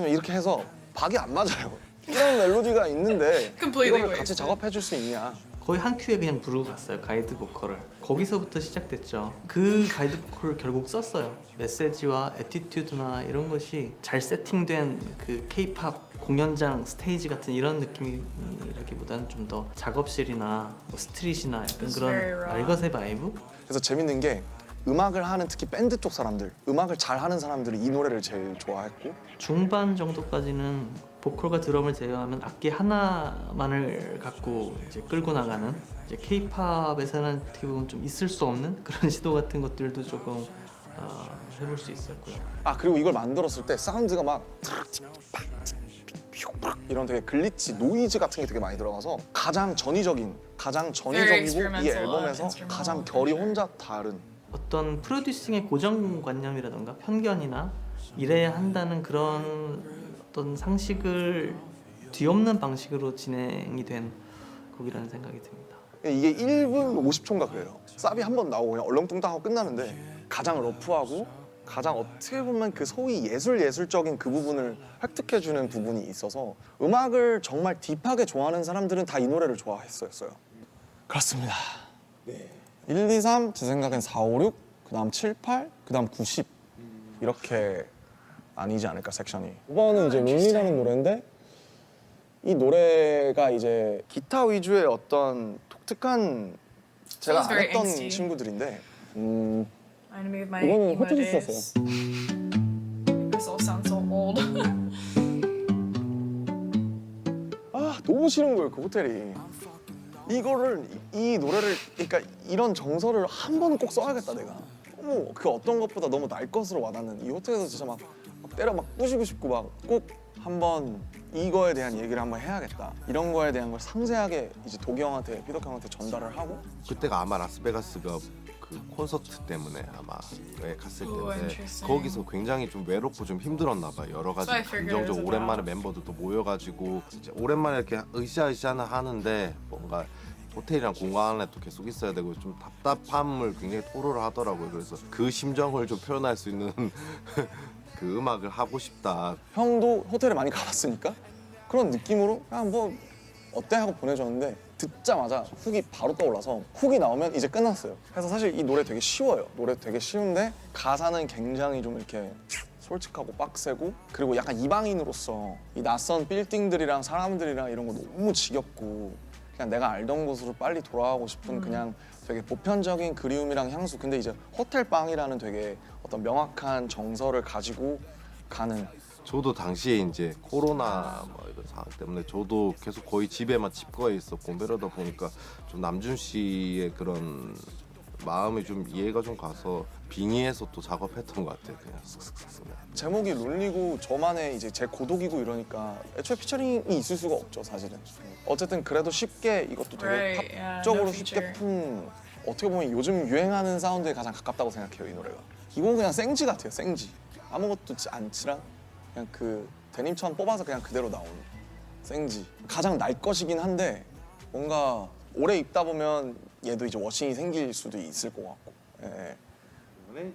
이렇게 해서 박이 안 맞아요. 이런 멜로디가 있는데 이걸 같이 작업해줄 수 있냐. 거의 한 큐에 그냥 부르고 갔어요. 가이드 보컬을. 거기서부터 시작됐죠. 그 가이드 보컬을 결국 썼어요. 메시지와 애티튜드나 이런 것이 잘 세팅된 그 K-팝 공연장 스테이지 같은 이런 느낌이라기보다는 좀 더 작업실이나 뭐 스트릿이나 약간 그런 날것의 바이브? 그래서 재밌는 게 음악을 하는 특히 밴드 쪽 사람들, 음악을 잘 하는 사람들이 이 노래를 제일 좋아했고 중반 정도까지는 보컬과 드럼을 제외하면 악기 하나만을 갖고 이제 끌고 나가는 이제 K-팝에서는 어떻게 보면 좀 있을 수 없는 그런 시도 같은 것들도 조금 해볼 수 있었고요. 그리고 이걸 만들었을 때 사운드가 막 이런 되게 글리치, 노이즈 같은 게 되게 많이 들어가서 가장 전위적이고 이 앨범에서 가장 결이 혼자 다른 어떤 프로듀싱의 고정관념이라던가 편견이나 이래야 한다는 그런 어떤 상식을 뒤엎는 방식으로 진행이 된 곡이라는 생각이 듭니다. 이게 1분 50초인가 그래요. 쌉이 한 번 나오고 그냥 얼렁뚱땅하고 끝나는데 가장 러프하고 가장 어떻게 보면 그 소위 예술적인 그 부분을 획득해주는 부분이 있어서 음악을 정말 딥하게 좋아하는 사람들은 다 이 노래를 좋아했었어요. 그렇습니다. 네. 1, 2, 3, 제 생각엔 4, 5, 6, 그 다음 7, 8, 그 다음 9, 10 이렇게 아니지 않을까 섹션이. 5번은 이제 론리라는 노래인데 이 노래가 이제 기타 위주의 어떤 독특한 제가 안 했던 친구들인데 이거는 호텔에 썼어요. This all sounds so old. 아 너무 싫은 거예요 그 호텔이. 이거를 이 노래를 그러니까 이런 정서를 한 번은 꼭 써야겠다 내가. 너무 그 어떤 것보다 너무 날 것으로 와닿는 이 호텔에서 진짜 막 때려 막 부시고 싶고 막 꼭 한번 이거에 대한 얘기를 한번 해야겠다. 이런 거에 대한 걸 상세하게 이제 도기 형한테 피덕 형한테 전달을 하고. 그때가 아마 라스베가스가 그 콘서트 때문에 아마 갔을 때인데 interesting. 거기서 굉장히 좀 외롭고 좀 힘들었나 봐요. 여러 가지 So I figured it was 감정적 오랜만에 멤버들도 모여가지고 이제 오랜만에 이렇게 으쌰으쌰 하는데 뭔가 호텔이랑 공간 안에 또 계속 있어야 되고 좀 답답함을 굉장히 토로를 하더라고요. 그래서 그 심정을 좀 표현할 수 있는 그 음악을 하고 싶다. 형도 호텔에 많이 가봤으니까 그런 느낌으로 그냥 뭐 어때 하고 보내줬는데 듣자마자 훅이 바로 떠올라서 훅이 나오면 이제 끝났어요. 그래서 사실 이 노래 되게 쉬워요. 노래 되게 쉬운데 가사는 굉장히 좀 이렇게 솔직하고 빡세고 그리고 약간 이방인으로서 이 낯선 빌딩들이랑 사람들이랑 이런 거 너무 지겹고 그냥 내가 알던 곳으로 빨리 돌아가고 싶은 그냥 되게 보편적인 그리움이랑 향수. 근데 이제 호텔방이라는 되게 어떤 명확한 정서를 가지고 가는. 저도 당시에 이제 코로나 뭐 이런 상황 때문에 저도 계속 거의 집에만 집거해 있었고 이러다 보니까 좀 남준 씨의 그런 마음이 좀 이해가 좀 가서 빙의해서 또 작업했던 것 같아요. 그냥 슥슥슥. 제목이 롤리고 저만의 이제 제 고독이고 이러니까 애초에 피처링이 있을 수가 없죠 사실은. 어쨌든 그래도 쉽게 이것도 되게 Right, yeah, 팝적으로 no 쉽게 feature. 푼 어떻게 보면 요즘 유행하는 사운드에 가장 가깝다고 생각해요 이 노래가. 이건 그냥 생지 같아요 생지. 아무것도 안 칠한 그냥 그 데님처럼 뽑아서 그냥 그대로 나오는 생지. 가장 날 것이긴 한데 뭔가 오래 입다 보면 얘도 이제 워싱이 생길 수도 있을 것 같고. 예. 이번에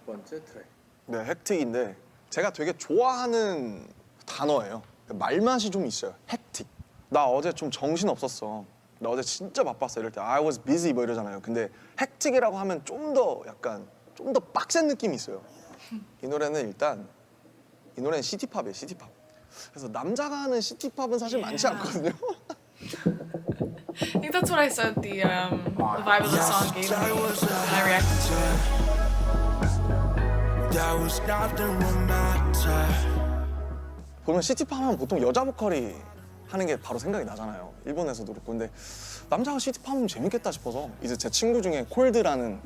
8번째 트랙. 네, 헥틱인데 제가 되게 좋아하는 단어예요. 말맛이 좀 있어요. 헥틱. 나 어제 좀 정신 없었어. 나 어제 진짜 바빴어. 이럴 때 I was busy 뭐 이러잖아요. 근데 헥틱이라고 하면 좀 더 약간 좀 더 빡센 느낌이 있어요. 이 노래는 일단 이 노래는 시티팝이에요. 시티팝. 그래서 남자가 하는 시티팝은 사실 많지 않거든요. I think that's what I said the vibe of the song gave me when I reacted to it. There was nothing romantic. 보면 시티팝 하면 보통 여자 보컬이 하는 게 바로 생각이 나잖아요. 일본에서도 그렇고. 근데 남자가 시티팝 하면 재밌겠다 싶어서 이제 제 친구 중에 콜드라는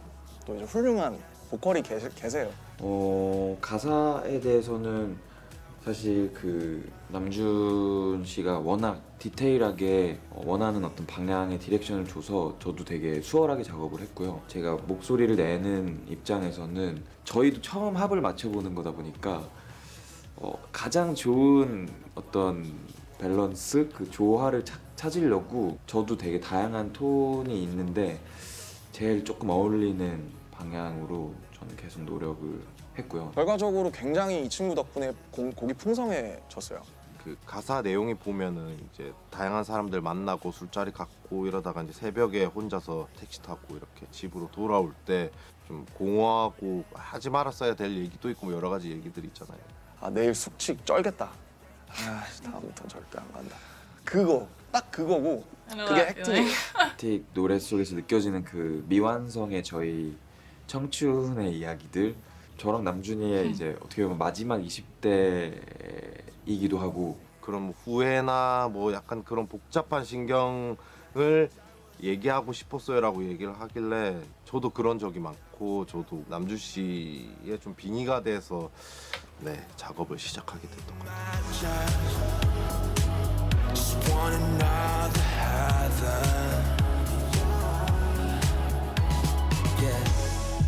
또 이제 훌륭한 보컬이 계세요. 가사에 대해서는 사실 그 남준 씨가 워낙 디테일하게 원하는 어떤 방향의 디렉션을 줘서 저도 되게 수월하게 작업을 했고요. 제가 목소리를 내는 입장에서는 저희도 처음 합을 맞춰보는 거다 보니까 가장 좋은 어떤 밸런스, 그 조화를 찾으려고 저도 되게 다양한 톤이 있는데 제일 조금 어울리는 방향으로 저는 계속 노력을 했고요. 결과적으로 굉장히 이 친구 덕분에 곡이 풍성해졌어요. 그 가사 내용이 보면은 이제 다양한 사람들 만나고 술자리 갖고 이러다가 이제 새벽에 혼자서 택시 타고 이렇게 집으로 돌아올 때 좀 공허하고 하지 말았어야 될 얘기도 있고 뭐 여러 가지 얘기들이 있잖아요. 아 내일 숙취 쩔겠다. 아 다음부터는 절대 안 간다. 그거 딱 그거고 그게 액팅. 헥틱 노래 속에서 느껴지는 그 미완성의 저희 청춘의 이야기들. 저랑 남준이의 이제 어떻게 보면 마지막 20대이기도 하고 그런 뭐 후회나 뭐 약간 그런 복잡한 신경을 얘기하고 싶었어요라고 얘기를 하길래 저도 그런 적이 많고 저도 남준 씨의 좀 빙의가 돼서 네 작업을 시작하게 됐던 것 같아요. Just want another heaven.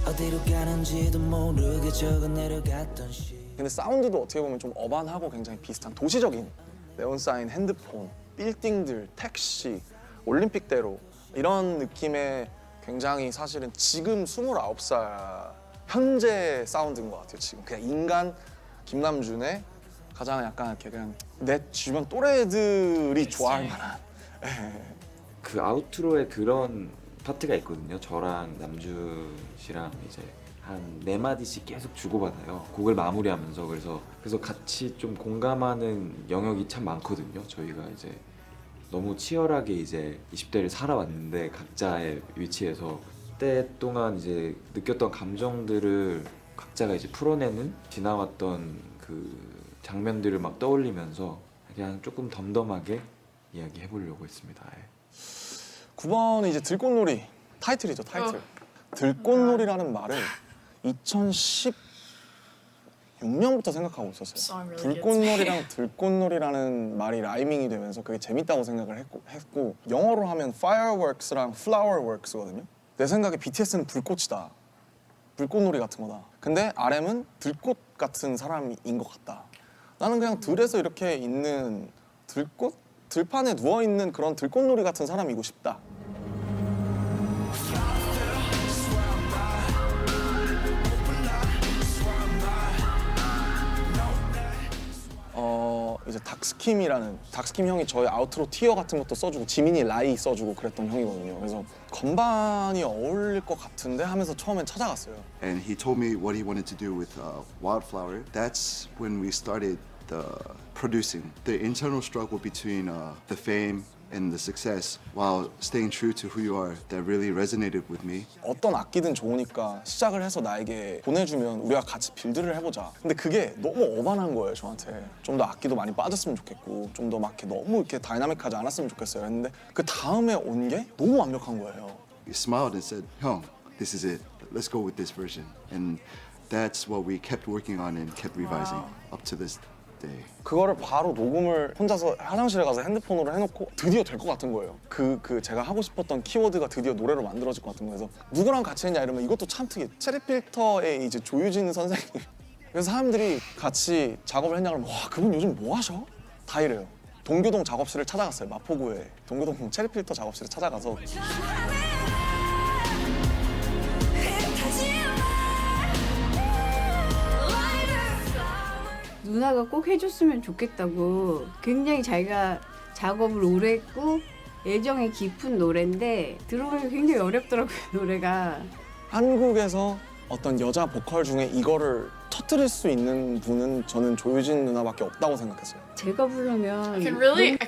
어디로 가는지도 모르게 적어 내려갔던 시. 근데 사운드도 어떻게 보면 좀 어반하고 굉장히 비슷한 도시적인 네온 사인, 핸드폰, 빌딩들, 택시, 올림픽대로 이런 느낌의 굉장히 사실은 지금 29살이 현재 사운드인 것 같아요. 지금 그냥 인간 김남준의 가장 약간 이렇게 그냥 내 주변 또래들이 좋아할 만한. 그 아우트로에 그런 파트가 있거든요. 저랑 남준 씨랑 이제 한 4마디씩 계속 주고받아요. 곡을 마무리하면서 그래서 같이 좀 공감하는 영역이 참 많거든요. 저희가 이제 너무 치열하게 이제 20대를 살아왔는데 각자의 위치에서 그때 동안 이제 느꼈던 감정들을 각자가 이제 풀어내는 지나왔던 그 장면들을 막 떠올리면서 그냥 조금 덤덤하게 이야기해 보려고 했습니다. 9번이 이제 들꽃놀이 타이틀이죠. 타이틀. 들꽃놀이라는 말을 2016년부터 생각하고 있었어요. 불꽃놀이랑 들꽃놀이라는 말이 라이밍이 되면서 그게 재밌다고 생각을 했고 영어로 하면 fireworks랑 flowerworks거든요. 내 생각에 BTS는 불꽃이다. 불꽃놀이 같은 거다. 근데 RM은 들꽃 같은 사람인 것 같다. 나는 그냥 들에서 이렇게 있는 들꽃? 들판에 누워있는 그런 들꽃놀이 같은 사람이고 싶다. 이제 닥스킴 형이 저희 아우트로 티어 같은 것도 써주고 지민이 라이 써주고 그랬던 형이거든요. 그래서 건반이 어울릴 것 같은데 하면서 처음엔 찾아갔어요. And he told me what he wanted to do with Wildflower. That's when we started producing. The internal struggle between the fame and the success while staying true to who you are that really resonated with me. 어떤 악기든 좋으니까 시작을 해서 나에게 보내주면 우리가 같이 빌드를 해보자. 근데 그게 너무 어반한 거예요, 저한테. 좀 더 악기도 많이 빠졌으면 좋겠고 좀 더 막 이렇게 너무 이렇게 다이나믹하지 않았으면 좋겠어요. 했는데 그 다음에 온 게 너무 완벽한 거예요. He smiled and said, "형, this is it. Let's go with this version." And that's what we kept working on and kept revising up to this day. 그거를 바로 녹음을 혼자서 화장실에 가서 핸드폰으로 해놓고 드디어 될 것 같은 거예요. 그 제가 하고 싶었던 키워드가 드디어 노래로 만들어질 것 같은 거예요. 그래서 누구랑 같이 했냐 이러면 이것도 참 특이해. 체리필터의 이제 조유진 선생님. 그래서 사람들이 같이 작업을 했냐 그러면 와, 그분 요즘 뭐 하셔? 다 이래요. 동교동 작업실을 찾아갔어요. 마포구에 동교동 체리필터 작업실을 찾아가서 누나가 꼭 해줬으면 좋겠다고 굉장히 자기가 작업을 오래 했고 애정이 깊은 노래인데 들어보면 굉장히 어렵더라고요, 노래가. 한국에서 어떤 여자 보컬 중에 이거를 터뜨릴 수 있는 분은 저는 조유진 누나밖에 없다고 생각했어요. 제가 부르면 I can really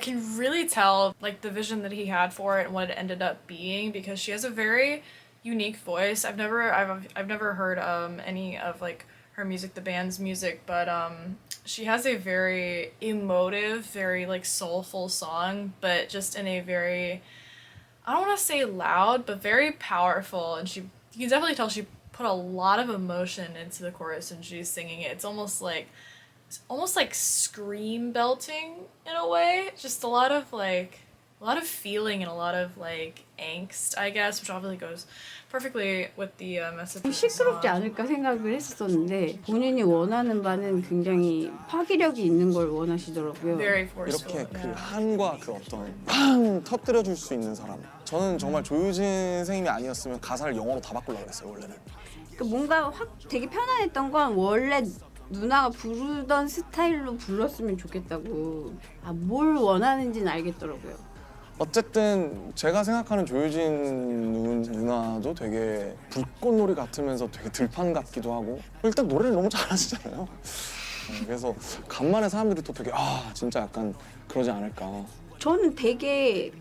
tell like the vision that he had for it and what it ended up being because she has a very unique voice. I've never heard any of like her music, the band's music, but she has a very emotive, very like soulful song, but just in a very, I don't want to say loud, but very powerful. And you can definitely tell she put a lot of emotion into the chorus and she's singing it. It's almost like scream belting in a way. Just a lot of feeling and a lot of like angst, I guess, which obviously goes perfectly with the message. 시끄럽지 않을까 생각을 했었는데 본인이 원하는 바는 굉장히 파괴력이 있는 걸 원하시더라고요. Very forceful. 이렇게 그 한과 그 어떤 팡 터뜨려 줄 수 있는 사람. 저는 정말 조유진 선생님이 아니었으면 가사를 영어로 다 바꾸려고 했어요, 원래는. 그러니까 뭔가 확 되게 편안했던 건 원래 누나가 부르던 스타일로 불렀으면 좋겠다고. 뭘 원하는지는 알겠더라고요. 어쨌든 제가 생각하는 조유진 누나도 되게 불꽃놀이 같으면서 되게 들판 같기도 하고 일단 노래를 너무 잘하시잖아요. 그래서 간만에 사람들이 또 되게 진짜 약간 그러지 않을까. 저는 되게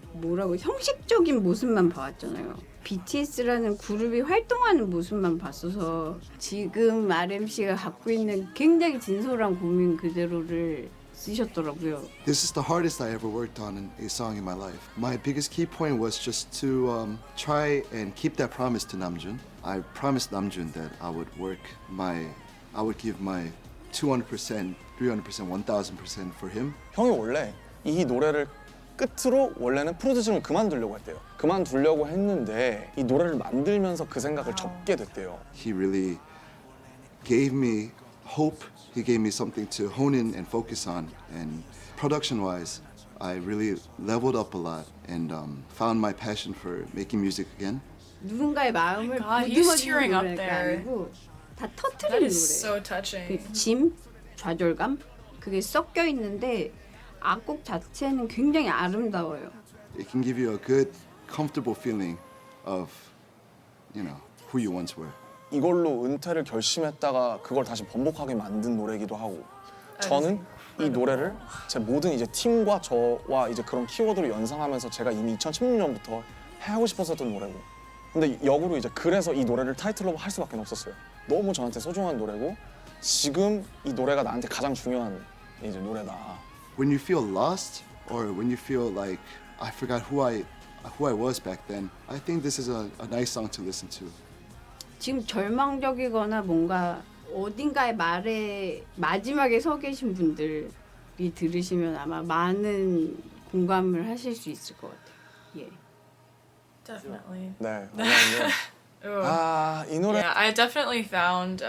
형식적인 모습만 봐왔잖아요. BTS라는 그룹이 활동하는 모습만 봤어서 지금 RM씨가 갖고 있는 굉장히 진솔한 고민 그대로를 쓰셨더라고요. This is the hardest I ever worked on a song in my life. My biggest key point was just to try and keep that promise to Namjoon. I promised Namjoon that I would give my 200%, 300%, 1000% for him. 형이 원래 이 노래를 끝으로 원래는 프로듀싱을 그만두려고 했대요. 그만두려고 했는데 이 노래를 만들면서 그 생각을 접게 됐대요. He really gave me hope. He gave me something to hone in and focus on. And production-wise, I really leveled up a lot and found my passion for making music again. 누군가의 마음을 God, he's 보듬어주는 tearing up 노래가 there. 아니고 다 That 터트리는 is 노래. so touching. 그 짐, 좌절감 그게 섞여 있는데 악곡 자체는 굉장히 아름다워요. It can give you a good, comfortable feeling of, you know, who you once were. 이걸로 은퇴를 결심했다가 그걸 다시 번복하게 만든 노래이기도 하고 저는 이 노래를 제 모든 이제 팀과 저와 이제 그런 키워드를 연상하면서 제가 이미 2016년부터 하고 싶었었던 노래고 근데 역으로 이제 그래서 이 노래를 타이틀로 할 수밖에 없었어요. 너무 저한테 소중한 노래고 지금 이 노래가 나한테 가장 중요한 이제 노래다. When you feel lost or when you feel like I forgot who I was back then, I think this is a nice song to listen to. 지금 절망적이거나 뭔가 어딘가의 말에 마지막에 서 계신 분들이 들으시면 아마 많은 공감을 하실 수 있을 것 같아요. 예. Definitely. 네. Ooh. 이 노래. Yeah, I definitely found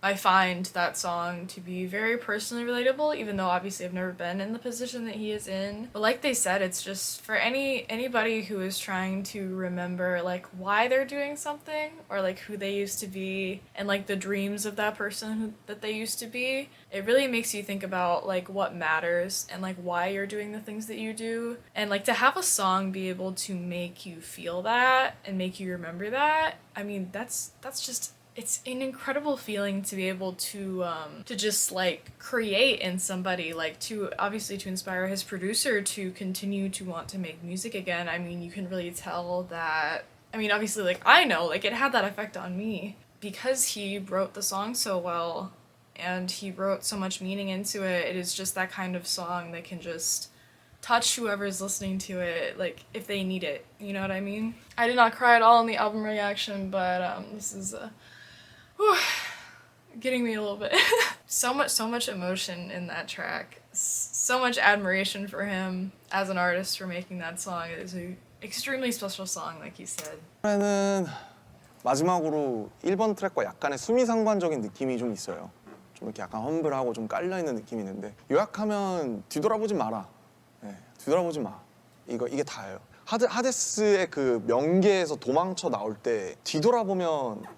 I find that song to be very personally relatable, even though obviously I've never been in the position that he is in. But like they said, it's just for anybody who is trying to remember like why they're doing something or like who they used to be and like the dreams of that person that they used to be. It really makes you think about like what matters and like why you're doing the things that you do. And like to have a song be able to make you feel that and make you remember that, I mean that's just it's an incredible feeling to be able to just like create in somebody, like to obviously to inspire his producer to continue to want to make music again. I mean, you can really tell that, I mean, obviously like I know like it had that effect on me because he wrote the song so well and he wrote so much meaning into it. It is just that kind of song that can just touch whoever's listening to it, like if they need it, you know what I mean? I did not cry at all in the album reaction, but this is getting me a little bit. so much emotion in that track. So much admiration for him as an artist for making that song. It is an extremely special song, like you said. 노래는 마지막으로 1번 트랙과 약간의 수미상관적인 느낌이 좀 있어요. 좀 이렇게 약간 험블하고 좀 깔려있는 느낌이 있는데 요약하면 뒤돌아보지 마라. 네, 뒤돌아보지 마. 이게 다예요. 하데스의 그 명계에서 도망쳐 나올 때 뒤돌아보면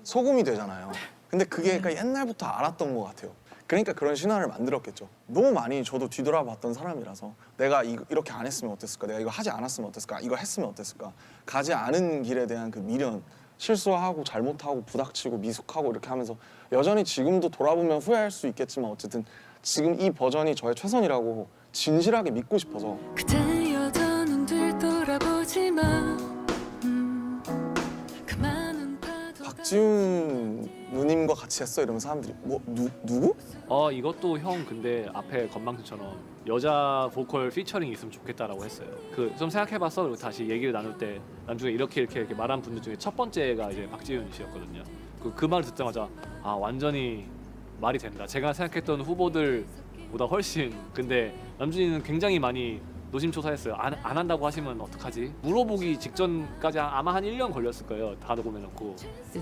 소금이 되잖아요. 근데 그게 그러니까 옛날부터 알았던 것 같아요. 그러니까 그런 신화를 만들었겠죠. 너무 많이 저도 뒤돌아봤던 사람이라서 내가 이렇게 안 했으면 어땠을까? 내가 이거 하지 않았으면 어땠을까? 이거 했으면 어땠을까? 가지 않은 길에 대한 그 미련, 실수하고 잘못하고 부닥치고 미숙하고 이렇게 하면서 여전히 지금도 돌아보면 후회할 수 있겠지만 어쨌든 지금 이 버전이 저의 최선이라고 진실하게 믿고 싶어서. 그대 여전히 뒤돌아보지 마. 박지훈 누님과 같이 했어 이러면 사람들이 뭐 누구? 이것도 형 근데 앞에 건방진처럼 여자 보컬 피처링이 있으면 좋겠다라고 했어요. 그 좀 생각해봤어. 그리고 다시 얘기를 나눌 때 나중에 이렇게 말한 분들 중에 첫 번째가 이제 박지훈 씨였거든요. 그 말을 듣자마자 아 완전히 말이 된다. 제가 생각했던 후보들보다 훨씬. 근데 남준이는 굉장히 많이 노심초사했어요. 안 한다고 하시면 어떡하지? 물어보기 직전까지 아마 한 1년 걸렸을 거예요. 다 녹음해놓고.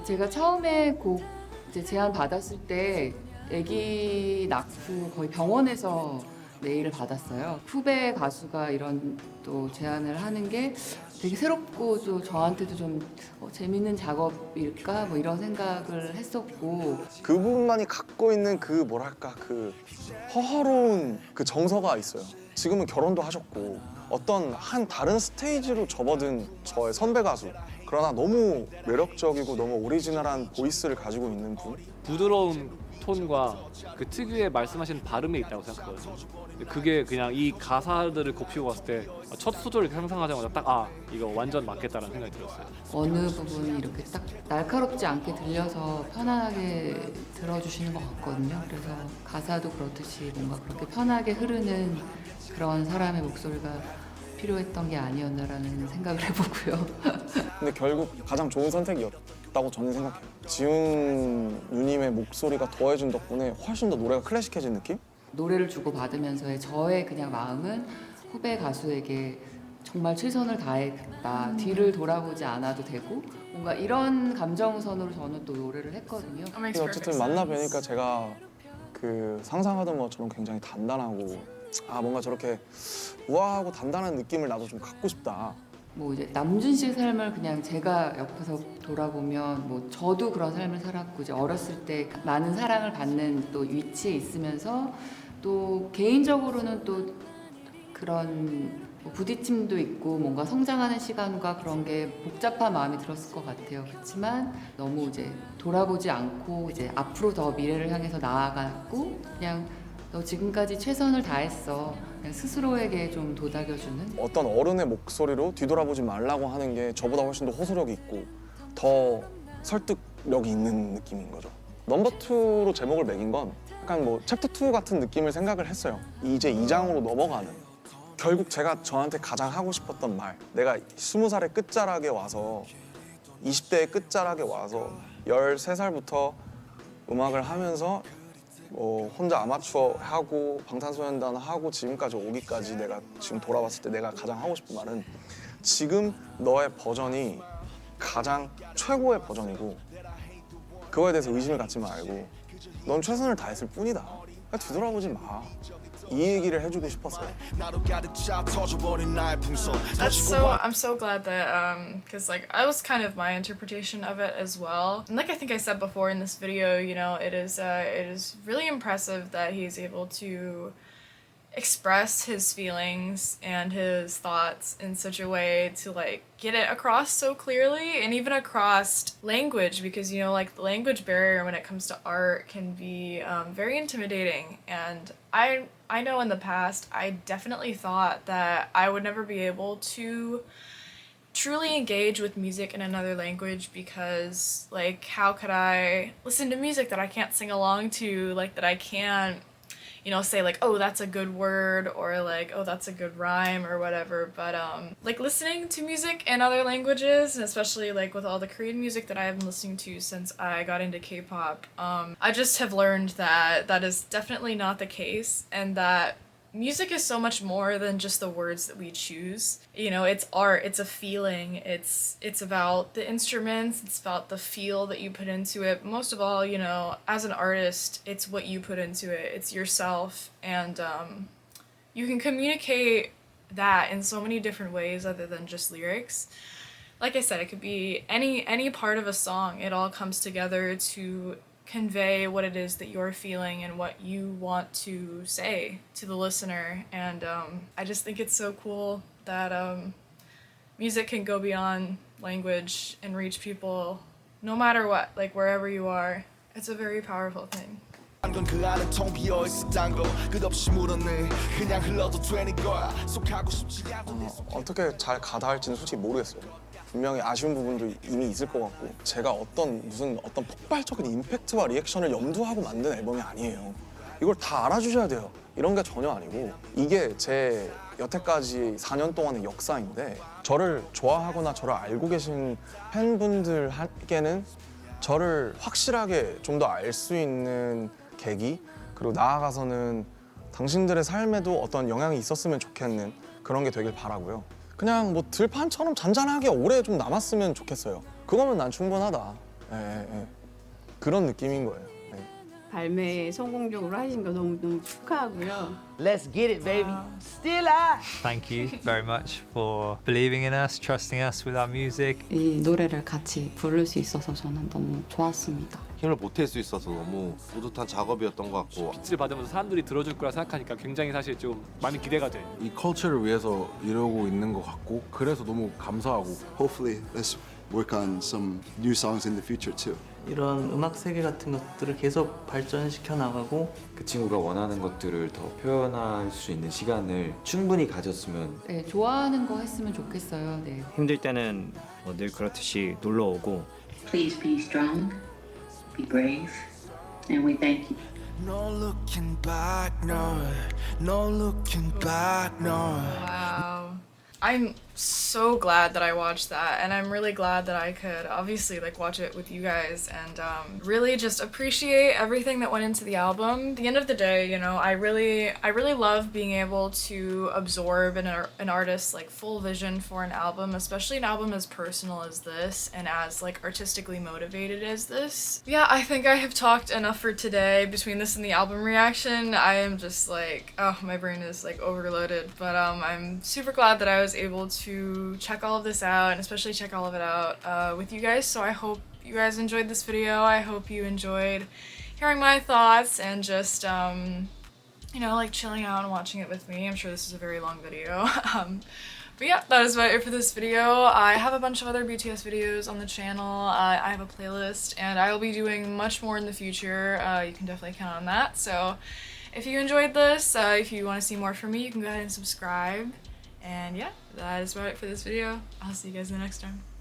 제가 처음에 곡 이제 제안 받았을 때 아기 낳고 거의 병원에서 메일을 받았어요. 후배 가수가 이런 또 제안을 하는 게 되게 새롭고 또 저한테도 좀 재밌는 작업일까 뭐 이런 생각을 했었고 그분만이 갖고 있는 그 뭐랄까 그 허허로운 그 정서가 있어요. 지금은 결혼도 하셨고 어떤 한 다른 스테이지로 접어든 저의 선배 가수 그러나 너무 매력적이고 너무 오리지널한 보이스를 가지고 있는 분. 부드러운 톤과 그 특유의 말씀하시는 발음에 있다고 생각하거든요. 그게 그냥 이 가사들을 곱씹고 봤을 때 첫 소절을 상상하자마자 딱 이거 완전 맞겠다라는 생각이 들었어요. 어느 부분이 이렇게 딱 날카롭지 않게 들려서 편안하게 들어주시는 것 같거든요. 그래서 가사도 그렇듯이 뭔가 그렇게 편하게 흐르는 그런 사람의 목소리가 필요했던 게 아니었나라는 생각을 해보고요. 근데 결국 가장 좋은 선택이었다고 저는 생각해요. 지훈 누님의 목소리가 더해준 덕분에 훨씬 더 노래가 클래식해진 느낌? 노래를 주고받으면서의 저의 그냥 마음은 후배 가수에게 정말 최선을 다했다. 뒤를 돌아보지 않아도 되고 뭔가 이런 감정선으로 저는 또 노래를 했거든요. 근데 어쨌든 만나 뵈니까 제가 그 상상하던 것처럼 굉장히 단단하고 뭔가 저렇게 우아하고 단단한 느낌을 나도 좀 갖고 싶다. 뭐 이제 남준 씨의 삶을 그냥 제가 옆에서 돌아보면 뭐 저도 그런 삶을 살았고 이제 어렸을 때 많은 사랑을 받는 또 위치에 있으면서 또 개인적으로는 또 그런 뭐 부딪힘도 있고 뭔가 성장하는 시간과 그런 게 복잡한 마음이 들었을 것 같아요. 그렇지만 너무 이제 돌아보지 않고 이제 앞으로 더 미래를 향해서 나아갔고 그냥 너 지금까지 최선을 다했어. 그냥 스스로에게 좀 도닥여주는 어떤 어른의 목소리로 뒤돌아보지 말라고 하는 게 저보다 훨씬 더 호소력이 있고 더 설득력이 있는 느낌인 거죠. 넘버 2로 제목을 매긴 건 약간 뭐 챕터 2 같은 느낌을 생각을 했어요. 이제 2장으로 넘어가는. 결국 제가 저한테 가장 하고 싶었던 말, 내가 20살의 끝자락에 와서 20대의 끝자락에 와서 13살부터 음악을 하면서 뭐 혼자 아마추어 하고 방탄소년단 하고 지금까지 오기까지 내가 지금 돌아봤을 때 내가 가장 하고 싶은 말은 지금 너의 버전이 가장 최고의 버전이고 그거에 대해서 의심을 갖지 말고 넌 최선을 다했을 뿐이다. 그러니까 뒤돌아보지 마. 이 얘기를 해주고 싶었어요. I'm so glad that because like that was kind of my interpretation of it as well. And like I think I said before in this video, you know, it is really impressive that he's able to express his feelings and his thoughts in such a way to like get it across so clearly and even across language, because you know like the language barrier when it comes to art can be very intimidating. And I know in the past I definitely thought that I would never be able to truly engage with music in another language because like how could I listen to music that I can't sing along to, like that I can't, you know, say like, oh, that's a good word, or like, oh, that's a good rhyme or whatever. But like listening to music in other languages, and especially like with all the Korean music that I have been listening to since I got into K-pop, I just have learned that that is definitely not the case, and that music is so much more than just the words that we choose. You know, it's art, it's a feeling, it's about the instruments, it's about the feel that you put into it. Most of all, you know, as an artist, it's what you put into it, it's yourself, and you can communicate that in so many different ways other than just lyrics. Like I said, it could be any part of a song. It all comes together to convey what it is that you're feeling and what you want to say to the listener. And I just think it's so cool that music can go beyond language and reach people no matter what, like wherever you are. It's a very powerful thing. 어떻게 잘 가다할지는 솔직히 모르겠어요. 분명히 아쉬운 부분도 이미 있을 것 같고 제가 어떤 폭발적인 임팩트와 리액션을 염두하고 만든 앨범이 아니에요. 이걸 다 알아주셔야 돼요. 이런 게 전혀 아니고 이게 제 여태까지 4년 동안의 역사인데 저를 좋아하거나 저를 알고 계신 팬분들께는 저를 확실하게 좀 더 알 수 있는 계기, 그리고 나아가서는 당신들의 삶에도 어떤 영향이 있었으면 좋겠는 그런 게 되길 바라고요. 그냥 뭐 들판처럼 잔잔하게 오래 좀 남았으면 좋겠어요. 그거면 난 충분하다. 그런 느낌인 거예요. 발매 성공적으로 하신 거 너무 축하하고요. Let's get it, baby. Still I. Thank you very much for believing in us, trusting us with our music. 이 노래를 같이 부를 수 있어서 저는 너무 좋았습니다. 힘을 보탤 수 있어서 너무 뿌듯한 작업이었던 것 같고 빛을 받으면서 사람들이 들어줄 거라 생각하니까 굉장히 사실 좀 많이 기대가 돼. 이 컬처를 위해서 이러고 있는 것 같고 그래서 너무 감사하고. Hopefully, let's work on some new songs in the future too. 이런 음악 세계 같은 것들을 계속 발전시켜 나가고 그 친구가 원하는 것들을 더 표현할 수 있는 시간을 충분히 가졌으면 네, 좋아하는 거 했으면 좋겠어요. 네. 힘들 때는 늘 그렇듯이 놀러 오고. Please be strong, be brave, and we thank you. No looking back, no, no looking back, no. Wow. I'm so glad that I watched that, and I'm really glad that I could obviously like watch it with you guys and really just appreciate everything that went into the album. At the end of the day, you know, I really love being able to absorb an artist's like full vision for an album, especially an album as personal as this and as like artistically motivated as this. Yeah, I think I have talked enough for today. Between this and the album reaction, I am just like, oh, my brain is like overloaded, but I'm super glad that I was able to to check all of this out, and especially check all of it out with you guys. So I hope you guys enjoyed this video. I hope you enjoyed hearing my thoughts and just, you know, like chilling out and watching it with me. I'm sure this is a very long video. But yeah, that is about it for this video. I have a bunch of other BTS videos on the channel. I have a playlist, and I will be doing much more in the future. You can definitely count on that. So if you enjoyed this, if you want to see more from me, you can go ahead and subscribe. And yeah, that is about it for this video. I'll see you guys in the next time.